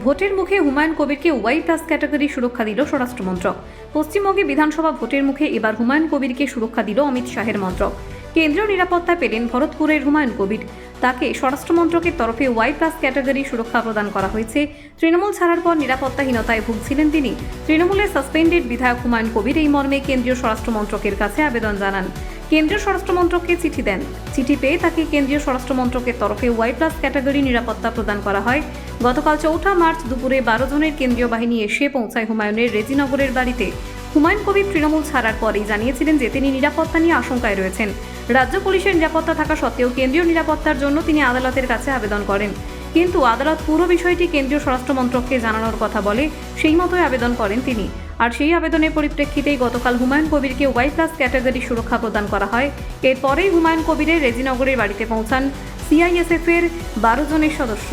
ভোটের মুখে Humayun কবিরকে Y plus category সুরক্ষা দিল স্বরাষ্ট্রমন্ত্রক। পশ্চিমবঙ্গে বিধানসভা ভোটের মুখে এবার হুমায়ুন কবিরকে সুরক্ষা দিল অমিত শাহের মন্ত্রক। কেন্দ্রীয় নিরাপত্তা পেলেন ভরতপুরের হুমায়ুন কবির। তাকে স্বরাষ্ট্রমন্ত্রকের তরফে ওয়াই প্লাস ক্যাটাগরি সুরক্ষা প্রদান করা হয়েছে। তৃণমূল ছাড়ার পর নিরাপত্তাহীনতায় ভুগছিলেন তিনি। তৃণমূলের সাসপেন্ডেড বিধায়ক হুমায়ুন কবির এই মর্মে কেন্দ্রীয় স্বরাষ্ট্রমন্ত্রকের কাছে আবেদন জানান। কেন্দ্রীয় স্বরাষ্ট্রমন্ত্রককে চিঠি দেন। চিঠি পেয়ে তাকে কেন্দ্রীয় স্বরাষ্ট্রমন্ত্রকের তরফে ওয়াই প্লাস ক্যাটাগরি নিরাপত্তা প্রদান করা হয়। গতকাল 4 মার্চ দুপুরে 12 জনের কেন্দ্রীয় বাহিনী এসে পৌঁছায় হুমায়ুনের রেজিনগরের বাড়িতে। হুমায়ুন কবির তৃণমূল ছাড়ার পরেই জানিয়েছিলেন যে তিনি নিরাপত্তা নিয়ে আশঙ্কায় রয়েছেন। রাজ্য পুলিশের নিরাপত্তা থাকা সত্ত্বেও কেন্দ্রীয় নিরাপত্তার জন্য তিনি আদালতের কাছে আবেদন করেন। কিন্তু আদালত পুরো বিষয়টি কেন্দ্রীয় স্বরাষ্ট্রমন্ত্রককে জানানোর কথা বলে সেই মতোই আবেদন করেন তিনি। আর সেই আবেদনের পরিপ্রেক্ষিতেই গতকাল হুমায়ুন কবিরকে ওয়াই প্লাস ক্যাটাগরি সুরক্ষা প্রদান করা হয়। এরপরেই হুমায়ুন কবিরের রেজিনগরের বাড়িতে পৌঁছান সিআইএসএফ এর 12 জনের সদস্য।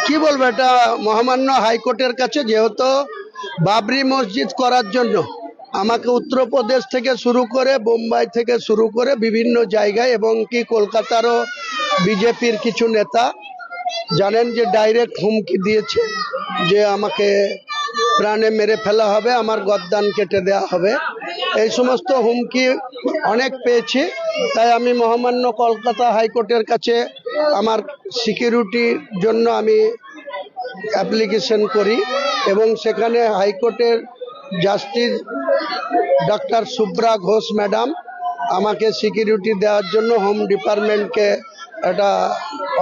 কি বলবো, এটা মহামান্য হাইকোর্টের কাছে, যেহেতু বাবরি মসজিদ করার জন্য আমাকে উত্তরপ্রদেশ থেকে শুরু করে বোম্বাই থেকে শুরু করে বিভিন্ন জায়গায় এবং কি কলকাতারও বিজেপির কিছু নেতা জানেন যে ডাইরেক্ট হুমকি দিয়েছে যে আমাকে প্রাণে মেরে ফেলা হবে, আমার গর্দান কেটে দেওয়া হবে। এই সমস্ত হুমকি অনেক পেয়েছি। তাই আমি মহামান্য কলকাতা হাইকোর্টের কাছে আমার সিকিউরিটির জন্য আমি অ্যাপ্লিকেশন করি এবং সেখানে হাইকোর্টের justice doctor Subra Ghosh madam আমাকে সিকিউরিটি দেওয়ার জন্য হোম ডিপার্টমেন্টকে একটা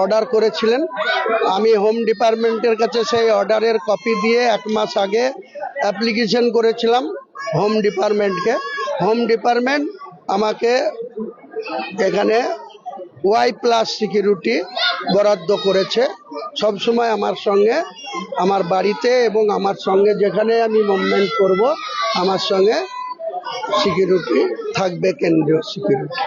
অর্ডার করেছিলেন। আমি হোম ডিপার্টমেন্টের কাছে সেই অর্ডারের কপি দিয়ে 1 মাস আগে অ্যাপ্লিকেশন করেছিলাম হোম ডিপার্টমেন্টকে। হোম ডিপার্টমেন্ট আমাকে এখানে ওয়াই প্লাস সিকিউরিটি বরাদ্দ করেছে। সবসময় আমার সঙ্গে আমার বাড়িতে এবং আমার সঙ্গে যেখানে আমি মুভমেন্ট করব আমার সঙ্গে সিকিউরিটি থাকবে, কেন্দ্রীয় সিকিউরিটি।